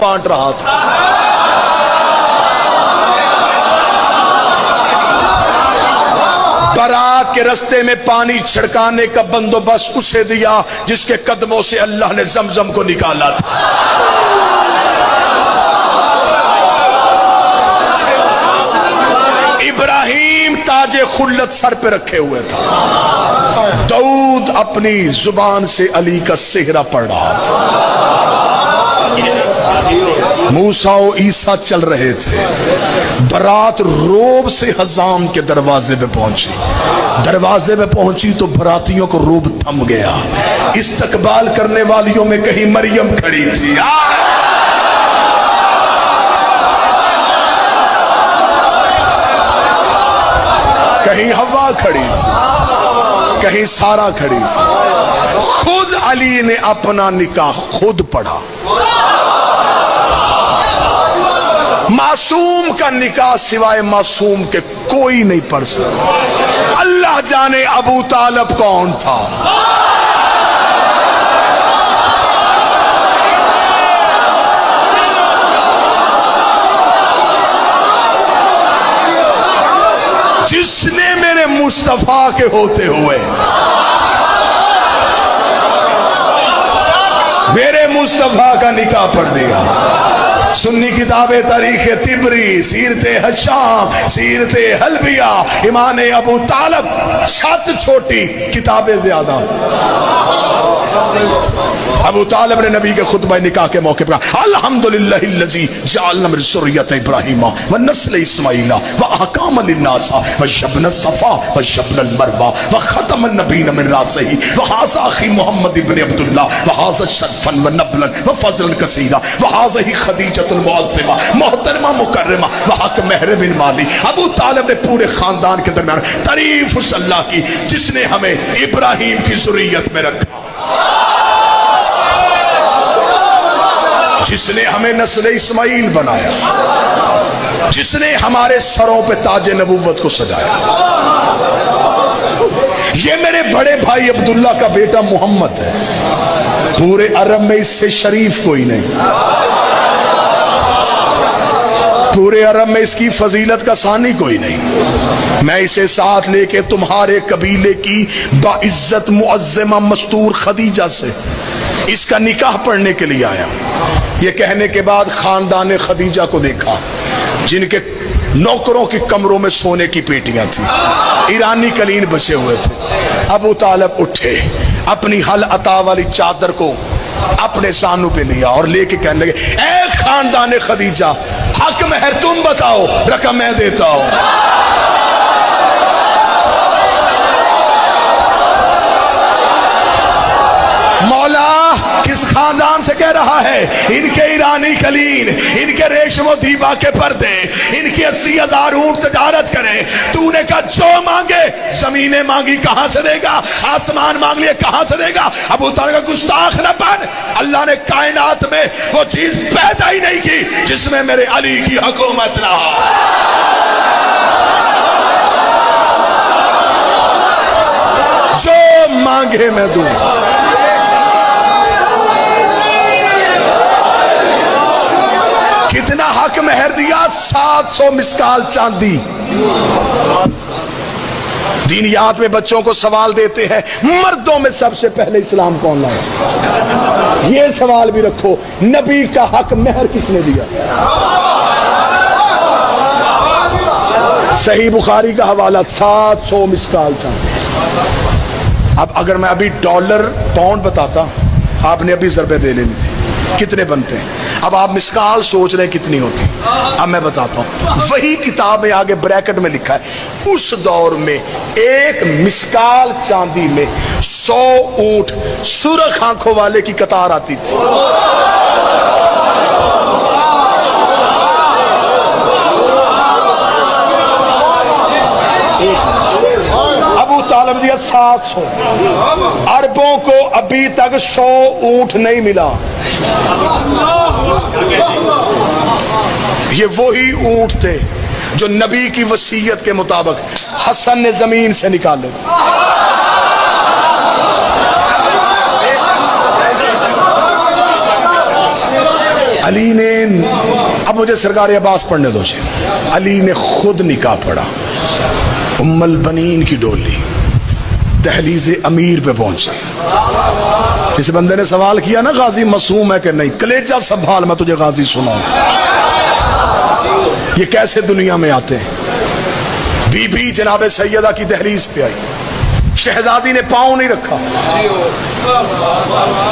بانٹ رہا تھا. برات کے رستے میں پانی چھڑکانے کا بندوبست اسے دیا جس کے قدموں سے اللہ نے زمزم کو نکالا تھا. ابراہیم تاج خلت سر پہ رکھے ہوئے تھا. داؤد اپنی زبان سے علی کا سہرا پڑھ رہا تھا. موسیٰ و عیسیٰ چل رہے تھے. برات روب سے حزام کے دروازے پہ پہنچی. دروازے پہ پہنچی تو براتیوں کو روب تھم گیا. استقبال کرنے والیوں میں کہیں مریم کھڑی تھی, کہیں حوا کھڑی تھی, کہیں سارا کھڑی تھی. خود علی نے اپنا نکاح خود پڑھا. معصوم کا نکاح سوائے معصوم کے کوئی نہیں پڑھ سکتا. اللہ جانے ابو طالب کون تھا. جس نے میرے مصطفیٰ کے ہوتے ہوئے میرے مصطفیٰ کا نکاح پڑھ دیا. سنی کتابیں تاریخ طبری, سیرت حشام, سیرت حلبیہ, ایمان ابو طالب, چھت چھوٹی کتابیں زیادہ. ابو طالب نے نبی کے خطبہ نکاح کے موقع پر الحمدللہ الذی جعلنا من ذریۃ ابراہیم ونسل اسماعیل واحکام للناس وشبن الصفا وشبن المروہ وختم النبیین من راسہ وہذا اخی محمد ابن عبداللہ وہذا شرفا ونبلا وفضلا کثیرا وہذا خدیجۃ المعظمہ محترمہ مکرمہ وحق مہر بن مالی. ابو طالب نے پورے خاندان کے درمیان تعریف اس اللہ کی جس نے ہمیں ابراہیم کی ذریت میں رکھا, جس نے ہمیں نسل اسماعیل بنایا, جس نے ہمارے سروں پہ تاج نبوت کو سجایا. یہ میرے بڑے بھائی عبداللہ کا بیٹا محمد ہے. پورے عرب میں اس سے شریف کوئی نہیں. پورے عرب میں اس کی فضیلت کا ثانی کوئی نہیں. میں اسے ساتھ لے کے تمہارے قبیلے کی باعزت معظمہ مستور خدیجہ سے اس کا نکاح پڑھنے کے لیے آیا. یہ کہنے کے بعد خاندان خدیجہ کو دیکھا جن کے نوکروں کی کمروں میں سونے کی پیٹیاں تھیں, ایرانی قلین بچے ہوئے تھے. ابو طالب اٹھے, اپنی حل عطا والی چادر کو اپنے سانوں پہ لیا اور لے کے کہنے لگے اے خاندان خدیجہ, حق مہر تم بتاؤ, رقم میں دیتا ہوں. مولا کس خاندان سے کہہ رہا ہے؟ ان کے ایرانی قلین, ان کے ریشم و دیبا کے پردے, ان کی 80,000 اونٹ تجارت کریں. تو نے کہا جو مانگے, زمینیں مانگی کہاں سے دے گا, آسمان مانگ لیے کہاں سے دے گا. ابو طالب کا گستاخ نہ بن. اللہ نے کائنات میں وہ چیز پیدا ہی نہیں کی جس میں میرے علی کی حکومت نہ ہو. جو مانگے میں دوں. کتنا حق مہر دیا؟ 700 مسکال چاندی. دینیات میں بچوں کو سوال دیتے ہیں مردوں میں سب سے پہلے اسلام کون لایا؟ یہ سوال بھی رکھو, نبی کا حق مہر کس نے دیا؟ صحیح بخاری کا حوالہ 700 مسکال چاندی. اب اگر میں ابھی ڈالر پاؤنڈ بتاتا, آپ نے ابھی ضربے دے لینی تھی, کتنے بنتے ہیں؟ اب آپ مسکال سوچ رہے ہیں کتنی ہوتی. اب میں بتاتا ہوں, وہی کتاب میں آگے بریکٹ میں لکھا ہے اس دور میں ایک مسکال چاندی میں 100 اونٹ سرخ آنکھوں والے کی قطار آتی تھی. ابو طالب دیا 700. عربوں کو ابھی تک 100 اونٹ نہیں ملا. یہ وہی اونٹ تھے جو نبی کی وصیت کے مطابق حسن نے زمین سے نکالے. علی نے، اب مجھے سرکار عباس پڑھنے دو جی، علی نے خود نکاح پڑھا، ام البنین کی ڈولی دہلیز امیر پہ پہنچا. جس بندے نے سوال کیا نا غازی معصوم ہے کہ نہیں، کلیجہ سنبھال میں تجھے غازی سناؤں. یہ کیسے دنیا میں آتے ہیں. بی بی جناب سیدہ کی دہلیز پہ آئی، شہزادی نے پاؤں نہیں رکھا،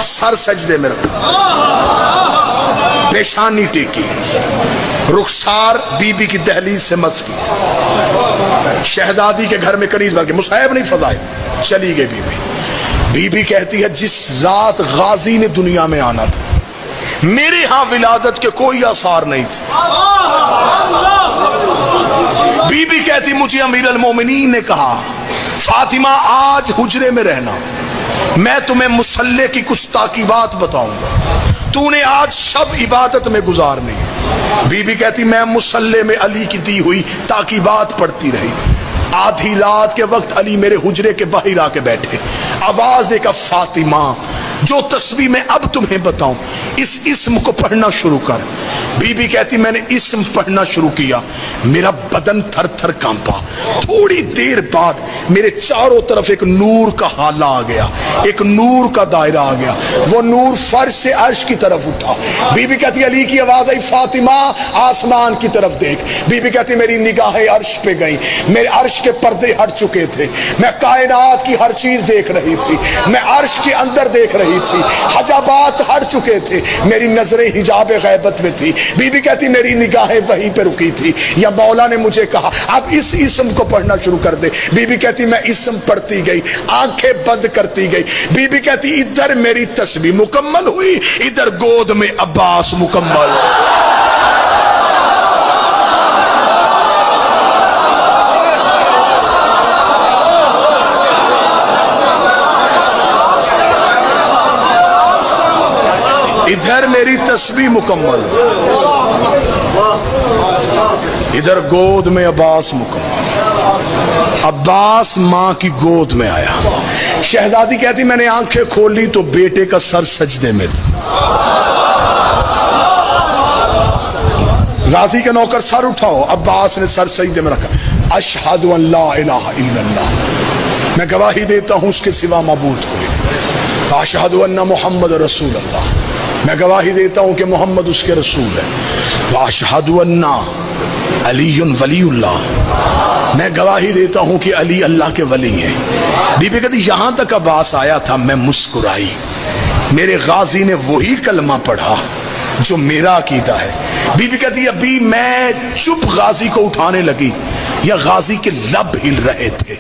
سر سجدے میں رکھا، پیشانی ٹیکی، رخسار بی بی کی دہلیز سے مس کی. شہزادی کے گھر میں کنیز بھر کے مصحف نہیں فضائے، چلی گئی بی بی. بی بی کہتی ہے جس رات غازی نے دنیا میں آنا تھا میرے ہاں ولادت کے کوئی آثار نہیں تھے. بی بی کہتی مجھے امیر المومنین نے کہا فاطمہ آج حجرے میں رہنا، میں تمہیں مصلی کی کچھ تاکیبات بتاؤں گا، تو نے آج شب عبادت میں گزارنی. بی بی کہتی میں مصلی میں علی کی دی ہوئی تاکیبات پڑھتی رہی. آدھی رات کے وقت علی میرے حجرے کے باہر آ کے بیٹھے، آواز دے کر فاطمہ جو تسبیح میں اب تمہیں بتاؤں اس اسم کو پڑھنا شروع کر. بی بی کہتی میں نے اسم پڑھنا شروع کیا، میرا بدن تھر تھر کانپا. تھوڑی دیر بعد میرے چاروں طرف ایک نور کا حالہ آ گیا، ایک نور کا دائرہ آ گیا، وہ نور فرش سے عرش کی طرف اٹھا. بی بی کہتی علی کی آواز آئی فاطمہ آسمان کی طرف دیکھ. بی بی کہتی میری نگاہیں عرش پہ گئیں، میرے عرش کے پردے ہٹ چکے تھے، میں کائنات کی ہر چیز دیکھ رہی تھی، میں عرش کے اندر دیکھ رہی تھی، حجابات ہٹ چکے تھے، میری نظریں حجاب غیبت میں تھی. بی بی کہتی میری نگاہیں وہیں پہ رکی تھی، یا مولا نے مجھے کہا اب اس اسم کو پڑھنا شروع کر دے. بی بی کہتی میں اسم پڑھتی گئی، آنکھیں بند کرتی گئی. بی بی کہتی ادھر میری تسبیح مکمل ہوئی، ادھر گود میں عباس مکمل. ادھر میری تسبیح مکمل، ادھر گود میں عباس مکمل. عباس ماں کی گود میں آیا. شہزادی کہتی میں نے آنکھیں کھولی تو بیٹے کا سر سجدے میں تھا. غازی کا نوکر سر اٹھاؤ، عباس نے سر سجدے میں رکھا. اشہد ان لا الہ الا اللہ، میں گواہی دیتا ہوں اس کے سوا معبود کوئی نہیں. اشہد ان محمد رسول اللہ، میں گواہی دیتا ہوں کہ محمد اس کے رسول ہے. واشہد ان علی ولی اللہ، میں گواہی دیتا ہوں کہ علی اللہ کے ولی ہیں. بی بی کہتی یہاں تک عباس آیا تھا میں مسکرائی. میرے غازی نے وہی کلمہ پڑھا جو میرا عقیدہ ہے. بی بی کہتی ابھی میں چپ غازی کو اٹھانے لگی یا غازی کے لب ہل رہے تھے.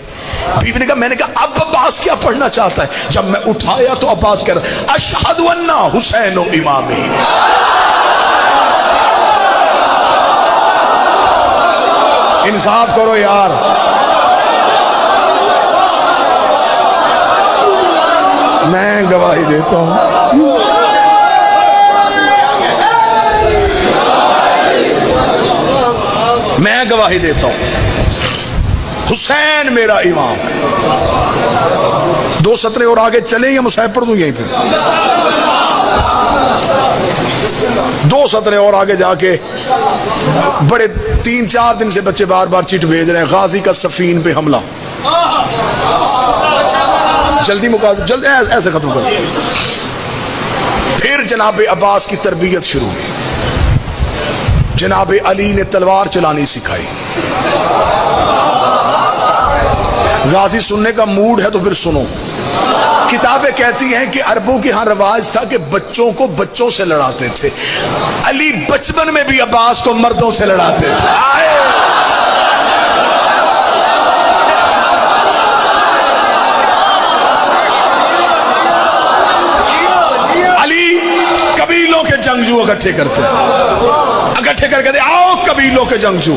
بی بی نے کہا میں نے کہا اب عباس کیا پڑھنا چاہتا ہے. جب میں اٹھایا تو عباس کہہ رہا اشہد ان حسین و امامی. انصاف کرو یار، میں گواہی دیتا ہوں. میں گواہی دیتا ہوں حسین میرا امام. دو سطریں اور آگے چلیں یا مصحف پڑھ دوں یہیں پہ؟ دو سطریں اور آگے جا کے بڑے 3-4 دن سے بچے بار بار چٹ بھیج رہے ہیں غازی کا سفین پہ حملہ. جلدی مقابلہ جلد ایسے ختم کر. پھر جناب عباس کی تربیت شروع ہوئی. جناب علی نے تلوار چلانی سکھائی. غازی سننے کا موڈ ہے تو پھر سنو. کتابیں کہتی ہیں کہ عربوں کے ہاں رواج تھا کہ بچوں کو بچوں سے لڑاتے تھے. علی بچپن میں بھی عباس کو مردوں سے لڑاتے تھے. علی قبیلوں کے جنگجو اکٹھے کرتے، اکٹھے کر کے آؤ قبیلوں کے جنگجو،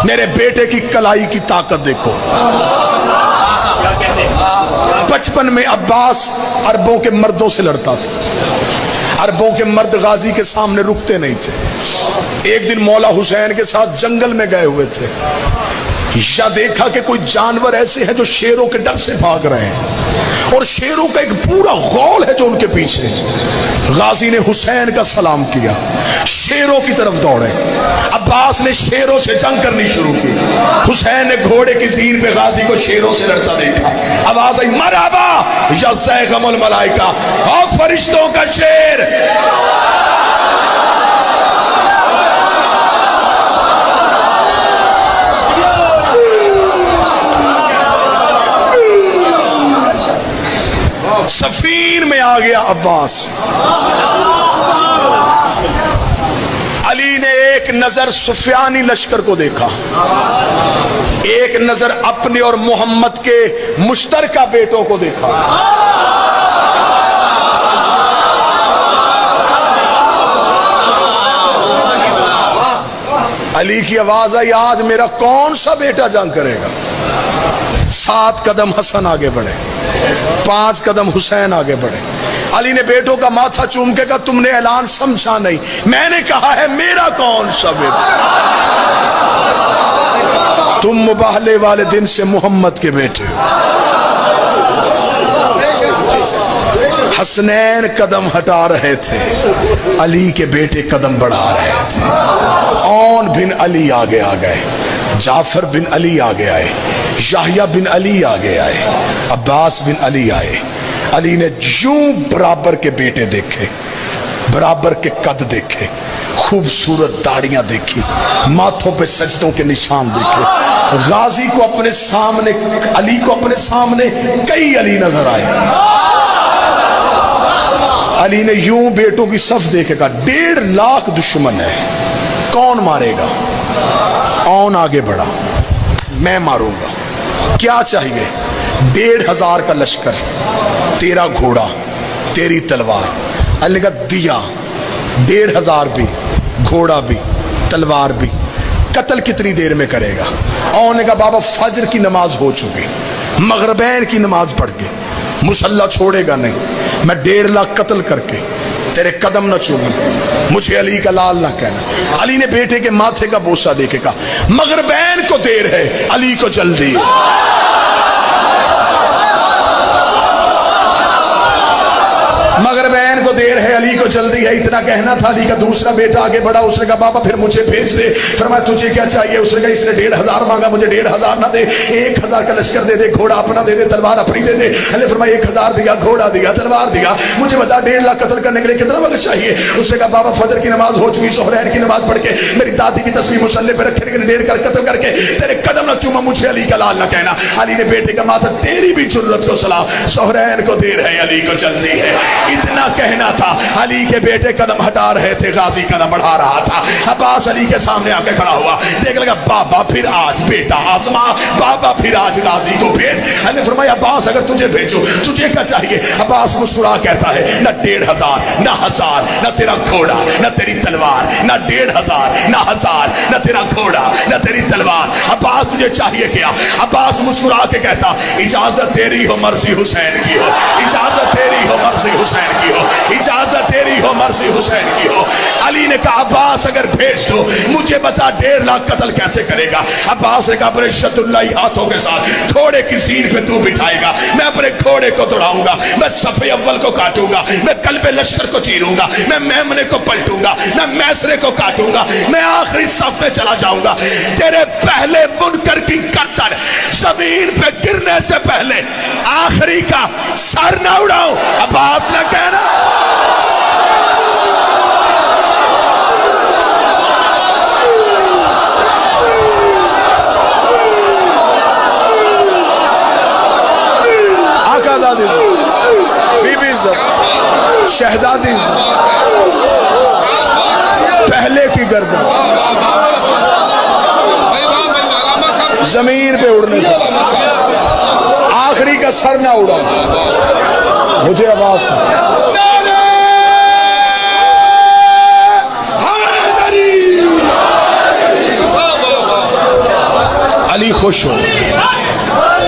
میرے بیٹے کی کلائی کی طاقت دیکھو. بچپن میں عباس عربوں کے مردوں سے لڑتا تھا. عربوں کے مرد غازی کے سامنے رکتے نہیں تھے. ایک دن مولا حسین کے ساتھ جنگل میں گئے ہوئے تھے. یا دیکھا کہ کوئی جانور ایسے ہیں جو شیروں کے ڈر سے بھاگ رہے ہیں اور شیروں کا ایک پورا غول ہے جو ان کے پیچھے. غازی نے حسین کا سلام کیا, شیروں کی طرف دوڑے. عباس نے شیروں سے جنگ کرنی شروع کی. حسین نے گھوڑے کی زین پہ غازی کو شیروں سے لڑتا دیکھا. آواز آئی مرحبا یا زیغم الملائکہ, اور فرشتوں کا شیر. سفین میں آ گیا عباس. علی نے ایک نظر سفیانی لشکر کو دیکھا, ایک نظر اپنے اور محمد کے مشترکہ بیٹوں کو دیکھا. علی کی آواز آئی آج میرا کون سا بیٹا جنگ کرے گا. 7 قدم حسن آگے بڑھے, 5 قدم حسین آگے بڑھے. علی نے بیٹوں کا ماتھا چوم کے کہا تم نے اعلان سمجھا نہیں, میں نے کہا ہے میرا کون سا بیٹا. تم مباہلے والے دن سے محمد کے بیٹے ہو. حسنین قدم ہٹا رہے تھے, علی کے بیٹے قدم بڑھا رہے تھے. اون بن علی آگے آ گئے, جعفر بن علی آگے آئے, یحییٰ بن علی آگے آئے, عباس بن علی آئے. علی نے یوں برابر کے بیٹے دیکھے, برابر کے قد دیکھے, خوبصورت داڑیاں دیکھی, ماتھوں پہ سجدوں کے نشان دیکھے. غازی کو اپنے سامنے, علی کو اپنے سامنے کئی علی نظر آئے. علی نے یوں بیٹوں کی صف دیکھے کہا 1.5 لاکھ دشمن ہے, کون مارے گا. اون آگے بڑھا, میں ماروں گا. کیا چاہیے. 1,500 کا لشکر, تیرا گھوڑا, تیری تلوار. علی نے کہا دیا. 1,500 بھی, گھوڑا بھی, تلوار بھی. قتل کتنی دیر میں کرے گا. اون نے کہا بابا فجر کی نماز ہو چکی, مغربین کی نماز پڑھ کے مسلح چھوڑے گا نہیں. میں 1.5 لاکھ قتل کر کے تیرے قدم نہ چوموں, مجھے علی کا لال نہ کہنا. علی نے بیٹے کے ماتھے کا بوسہ دے کے کہا مغربین کو دیر ہے, علی کو جلدی. مغربین کو دیر ہے, علی کو جلدی ہے. اتنا کہنا تھا. علی کا دوسرا بیٹا آگے بڑھا, اس نے کہا بابا پھر مجھے بھیج دے. فرمایا تجھے کیا چاہیے. اس نے کہا اس نے 1,500 مانگا, مجھے 1,500 نہ دے, 1,000 کا لشکر دے دے, گھوڑا اپنا دے دے, تلوار اپنی دے دے. علی فرمایا 1,000 دیا, گھوڑا دیا, تلوار دیا, مجھے بتا 1.5 لاکھ قتل کرنے کے لیے کتنا وقت چاہیے. اس نے کہا بابا فجر کی نماز ہو چکی, سحرین کی نماز پڑھ کے میری دادی کی تصویر مسلح پہ رکھنے کے لیے 1.5 قتل کر کے تیرے قدم نہ چوما, مجھے علی کا لال نہ کہنا. علی نے بیٹے کا ماتھا, تیری بھی جرت کو سلام, سحرین کو دیر ہے, علی کو جلدی ہے. اتنا کہنا تھا. علی کے بیٹے قدم ہٹا رہے تھے, غازی قدم بڑھا رہا تھا. عباس علی کے سامنے آ کے کھڑا ہوا, دیکھ لگا بابا پھر آج بیٹا آزما, بابا پھر آج غازی کو بھیج. علی نے فرمایا عباس اگر تجھے بھیجو تجھے کیا چاہیے. عباس مسکرا کہتا ہے نہ 1,500 نہ 1,000, نہ تیرا گھوڑا نہ تیری تلوار, نہ 1,500 نہ 1,000, نہ تیرا گھوڑا نہ تیری تلوار. عباس تجھے چاہیے کیا. عباس مسکرا کے کہتا اجازت تیری ہو مرضی حسین کی ہو, اجازت تیری ہو مرضی حسین کی ہو, اجازت تیری ہو مرضی حسین کی ہو. علی نے کہا عباس اگر بھیج دو مجھے بتا 1.5 لاکھ قتل کیسے کرے گا. عباس نے کہا اپنے شد اللہ ہاتھوں کے ساتھ گھوڑے کی زین پہ تو بٹھائے گا, میں اپنے گھوڑے کو دوڑاؤں گا, میں صف اول کو کاٹوں گا, میں قلب لشکر کو چیروں گا, میں میمنے کو پلٹوں گا, میں میسرے کو کاٹوں گا, میں آخری صف میں چلا جاؤں گا. تیرے پہلے منکر کی کرتر زمین پہ گرنے سے پہلے آخری کا سر نہ اڑاؤں. عباس نے کہنا بی بی شہزادی پہلے کی گردن زمین پہ اڑنے سے آخری کا سر نہ اڑا. مجھے آواز علی خوش ہو,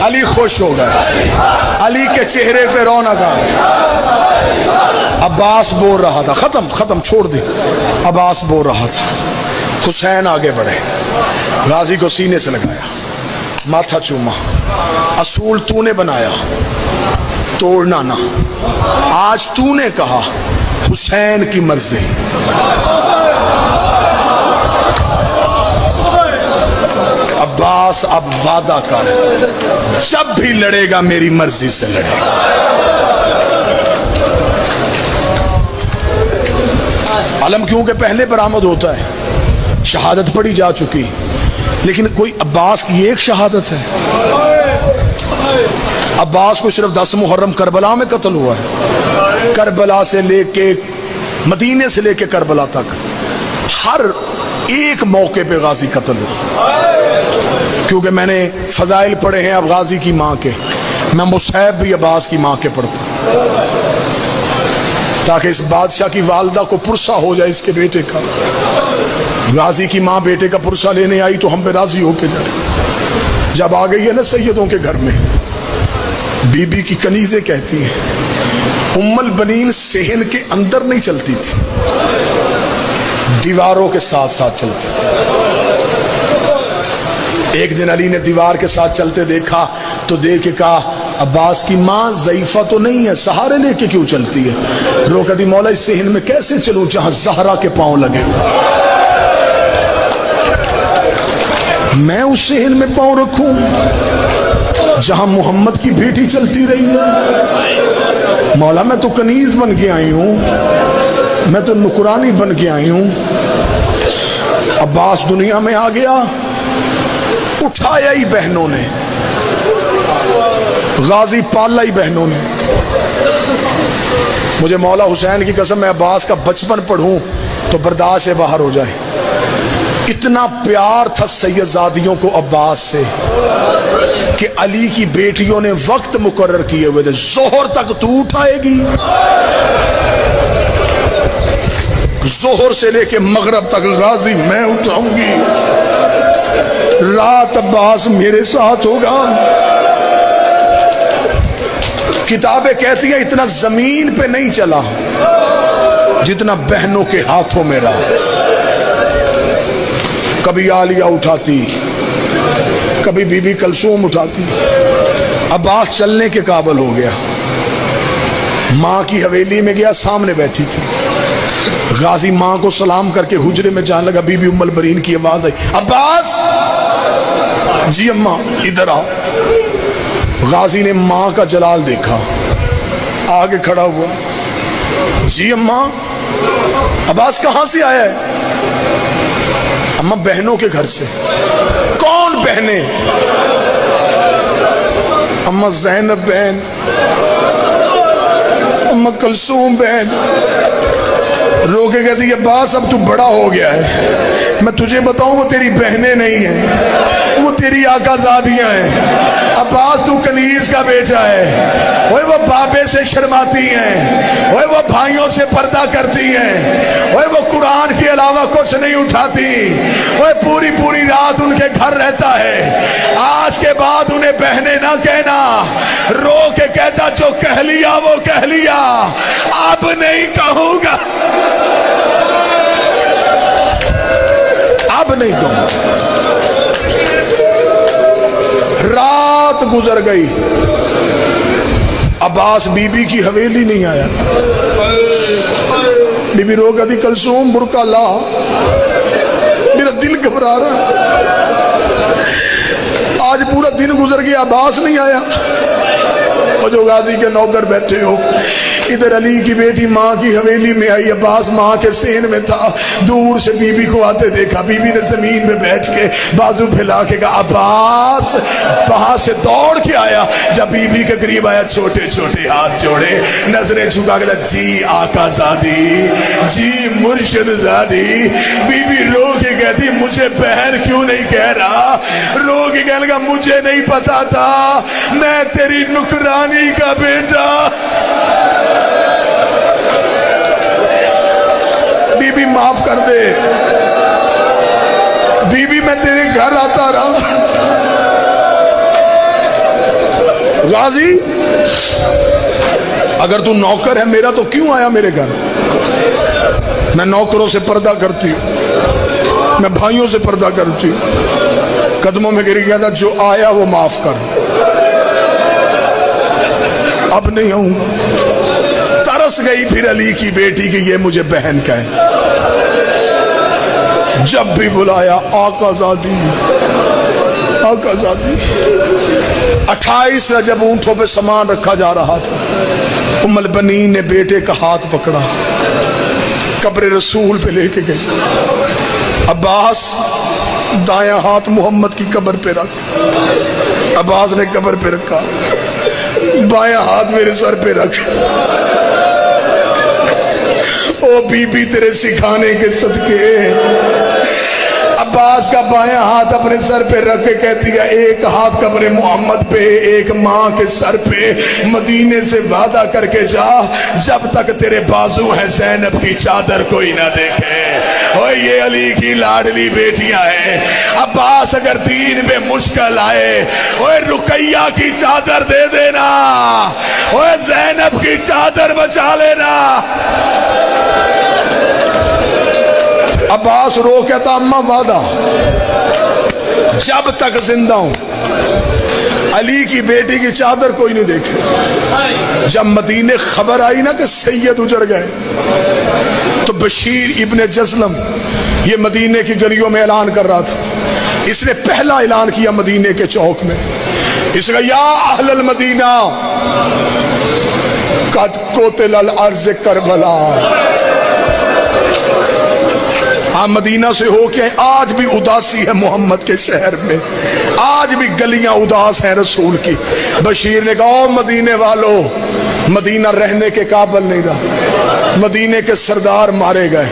علی خوش ہو گئے, علی کے چہرے پہ رونق آ گئی. عباس بول رہا تھا ختم چھوڑ دی. عباس بول رہا تھا. حسین آگے بڑھے, غازی کو سینے سے لگایا, ماتھا چوما، اصول تو نے بنایا، توڑنا نہ۔ آج تو نے کہا حسین کی مرضی، عباس اب وعدہ کر، جب بھی لڑے گا میری مرضی سے لڑے گا۔ علم کیونکہ پہلے برآمد ہوتا ہے، شہادت پڑھی جا چکی، لیکن کوئی عباس کی ایک شہادت ہے؟ عباس کو صرف 10 محرم کربلا میں قتل ہوا ہے۔ کربلا سے لے کے مدینے سے لے کے کربلا تک ہر ایک موقع پہ غازی قتل ہوا۔ کیونکہ میں نے فضائل پڑھے ہیں اب غازی کی ماں کے، میں مصحف بھی عباس کی ماں کے پڑھتا ہوں تاکہ اس بادشاہ کی والدہ کو پرسہ ہو جائے اس کے بیٹے کا۔ غازی کی ماں بیٹے کا پرسہ لینے آئی تو ہم پہ راضی ہو کے جائے۔ جب آ گئی ہے نا سیدوں کے گھر میں، بی بی کی کنیزیں کہتی ہیں ام البنین صحن کے اندر نہیں چلتی تھی، دیواروں کے ساتھ ساتھ چلتی تھی۔ ایک دن علی نے دیوار کے ساتھ چلتے دیکھا تو دیکھ کے کہا عباس کی ماں ضعیفہ تو نہیں ہے، سہارے لے کے کیوں چلتی ہے؟ رو کہتی مولا اس صحن میں کیسے چلوں جہاں زہرا کے پاؤں لگے، میں اس صحن میں پاؤں رکھوں جہاں محمد کی بیٹی چلتی رہی ہے؟ مولا میں تو کنیز بن کے آئی ہوں، میں تو نکرانی بن کے آئی ہوں۔ عباس دنیا میں آ گیا، اٹھایا ہی بہنوں نے، غازی پالا ہی بہنوں نے۔ مجھے مولا حسین کی قسم میں عباس کا بچپن پڑھوں تو برداشت سے باہر ہو جائے۔ اتنا پیار تھا سیدزادیوں کو عباس سے کہ علی کی بیٹیوں نے وقت مقرر کیے ہوئے تھے، ظہر تک تو اٹھائے گی، ظہر سے لے کے مغرب تک غازی میں اٹھاؤں گی، رات عباس میرے ساتھ ہوگا۔ کتابیں کہتی ہیں اتنا زمین پہ نہیں چلا جتنا بہنوں کے ہاتھوں میں رہا۔ کبھی عالیہ اٹھاتی، کبھی بی بی کلثوم اٹھاتی۔ عباس چلنے کے قابل ہو گیا، ماں کی حویلی میں گیا، سامنے بیٹھی تھی، غازی ماں کو سلام کر کے حجرے میں جانے لگا، بی بی ام البرین کی آواز آئی عباس، جی اماں ادھر آؤ۔ غازی نے ماں کا جلال دیکھا، آگے کھڑا ہوا، جی اماں عباس کہاں سے آیا ہے؟ اماں بہنوں کے گھر سے۔ کون بہنیں؟ اماں زینب بہن، اماں کلثوم بہن۔ رو کے کہتی عباس اب تو بڑا ہو گیا ہے، میں تجھے بتاؤں وہ تیری بہنیں نہیں ہیں، وہ تیری آقا زادیاں ہیں۔ عباس تو کنیز کا بیٹا ہے، وہ بابے سے شرماتی ہیں، وہ بھائیوں سے پردہ کرتی ہیں، وہ قرآن کے علاوہ کچھ نہیں اٹھاتی، وہ پوری پوری رات ان کے گھر رہتا ہے۔ آج کے بعد انہیں بہنیں نہ کہنا، رو کے کہتا جو کہہ لیا وہ کہہ لیا، اب نہیں کہوں گا، اب نہیں کہوں۔ رات گزر گئی، عباس بی بی کی حویلی نہیں آیا۔ بی بی رو کہتی کلثوم برقع لا، میرا دل گھبرا رہا، آج پورا دن گزر گیا عباس نہیں آیا۔ اور جو غازی کے نوکر بیٹھے ہو، ادھر علی کی بیٹی ماں کی حویلی میں آئی، عباس ماں کے صحن میں تھا، دور سے بی بی کو آتے دیکھا، بی بی نے زمین میں بیٹھ کے بازو پھیلا کے کہا عباس، وہاں سے دوڑ کے آیا، جب بی بی کے قریب آیا چھوٹے چھوٹے ہاتھ جوڑے، نظریں جھکا کے کہا جی آقا زادی، جی مرشد زادی۔ بی بی رو کے کہتی مجھے بہن کیوں نہیں کہہ رہا؟ رو کے کہنے لگا مجھے نہیں پتا تھا، میں تیری نکرانی کا بیٹا۔ بی بی معاف کر دے، بی بی میں تیرے گھر آتا رہا۔ غازی اگر تو نوکر ہے میرا تو کیوں آیا میرے گھر؟ میں نوکروں سے پردہ کرتی ہوں، میں بھائیوں سے پردہ کرتی ہوں۔ قدموں میں گر گیا تھا، جو آیا وہ معاف کر، اب نہیں آؤں گا۔ ترس گئی پھر علی کی بیٹی کہ یہ مجھے بہن کہے، جب بھی بلایا آقا زادی آقا زادی۔ 28 رجب اونٹوں پہ سامان رکھا جا رہا تھا، ام البنین نے بیٹے کا ہاتھ پکڑا، قبر رسول پہ لے کے گئی۔ عباس دایاں ہاتھ محمد کی قبر پہ رکھ، عباس نے قبر پہ رکھا، بایاں ہاتھ میرے سر پہ رکھ۔ او بی بی تیرے سکھانے کے صدقے، عباس کا بایاں ہاتھ اپنے سر پہ رکھ کے کہتی ہے ایک ہاتھ قبر محمد پہ، ایک ماں کے سر پہ، مدینے سے وعدہ کر کے جا جب تک تیرے بازو ہیں زینب کی چادر کوئی نہ دیکھے۔ اوے یہ علی کی لاڈلی بیٹیاں ہیں، عباس اگر دین میں مشکل آئے اوے رقیہ کی چادر دے دینا، اوے زینب کی چادر بچا لینا۔ عباس رو کہتا اماں وعدہ، جب تک زندہ ہوں علی کی بیٹی کی چادر کوئی نہیں دیکھے۔ جب مدینے خبر آئی نا کہ سید اجڑ گئے تو بشیر ابن جزلم یہ مدینے کی گلیوں میں اعلان کر رہا تھا، اس نے پہلا اعلان کیا مدینے کے چوک میں، اس نے یا اہل المدینہ قد قتل الارض کربلا۔ مدینہ سے ہو کے آج بھی اداسی ہے محمد کے شہر میں، آج بھی گلیاں اداس ہیں رسول کی۔ بشیر نے کہا او مدینے والو، مدینہ رہنے کے قابل نہیں رہا، مدینے کے سردار مارے گئے،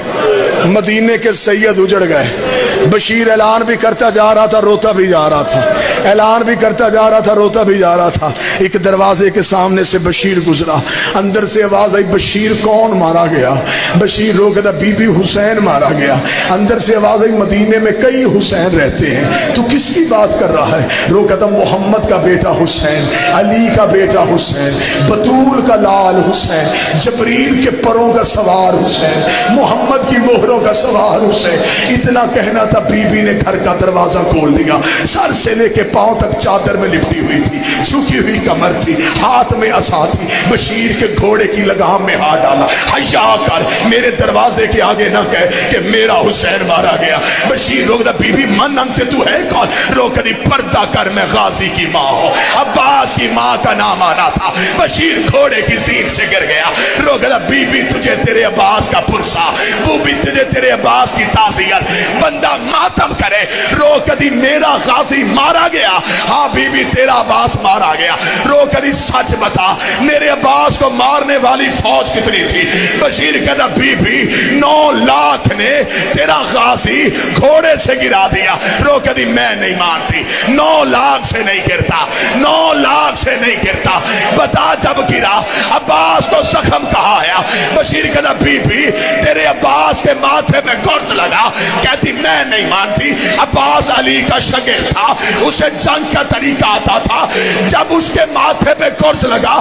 مدینے کے سید اجڑ گئے۔ بشیر اعلان بھی کرتا جا رہا تھا، روتا بھی جا رہا تھا، اعلان بھی کرتا جا رہا تھا، روتا بھی جا رہا تھا۔ ایک دروازے کے سامنے سے بشیر گزرا، اندر سے آواز آئی بشیر کون مارا گیا؟ بشیر رو کہتا بی بی حسین مارا گیا۔ اندر سے آواز آئی مدینے میں کئی حسین رہتے ہیں، تو کس کی بات کر رہا ہے؟ رو کہتا محمد کا بیٹا حسین، علی کا بیٹا حسین، بطول کا لال حسین، جبریل کے پروں کا سوار حسین، محمد کی مہروں کا سوار حسین۔ اتنا کہنا تھا، بی بی نے گھر کا دروازہ کھول دیا، سر سے لے کے پاؤں تک چادر میں لپٹی ہوئی تھی، جھکی ہوئی کمر تھی، ہاتھ میں عصا تھی۔ بشیر کے گھوڑے کی لگام میں ہاتھ ڈالا، حیا کر میرے دروازے کے آگے نہ کہہ کہ میرا حسین مارا گیا۔ بشیر روک دا بی بی من انت، تو ہے کون؟ روک دی پردہ کر، میں غازی کی ماں ہوں۔ عباس کی ماں کا نام آنا تھا۔ بشیر گھوڑے کی زین سے گر گیا۔ روک دا بی بی تجھے تیرے عباس کا پرسا، وہ بھی تجھے تیرے عباس کی تعزیت، بندہ ماتم کرے۔ رو کدی میرا غازی مارا گیا، ہاں بی بی تیرا عباس مارا گیا۔ رو کدی سچ بتا، میرے عباس کو مارنے والی فوج کتنی تھی؟ بشیر کہتا بی بی 9 لاکھ نے تیرا غازی گھوڑے سے گرا دیا۔ رو کدی میں نہیں مانتی، 9 لاکھ سے نہیں گرتا، 9 لاکھ سے نہیں گرتا۔ بتا جب گرا عباس کو زخم کہا آیا؟ بشیر کہتا بی بی تیرے عباس کے ماتھے میں گرد لگا۔ کہتی میں نہیں مانتی، عباس علی کا شاگرد تھا، اسے جنگ کا طریقہ آتا تھا۔ جب اس کے ماتھے پہ گرد لگا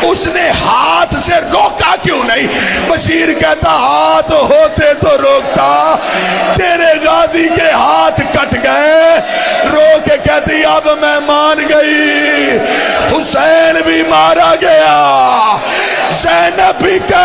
اس نے ہاتھ سے روکا کیوں نہیں؟ بشیر کہتا ہاتھ ہوتے تو روکتا، تیرے غازی کے ہاتھ کٹ گئے۔ رو کے کہتی اب میں مان گئی، حسین بھی مارا گیا، زینب بھی کہ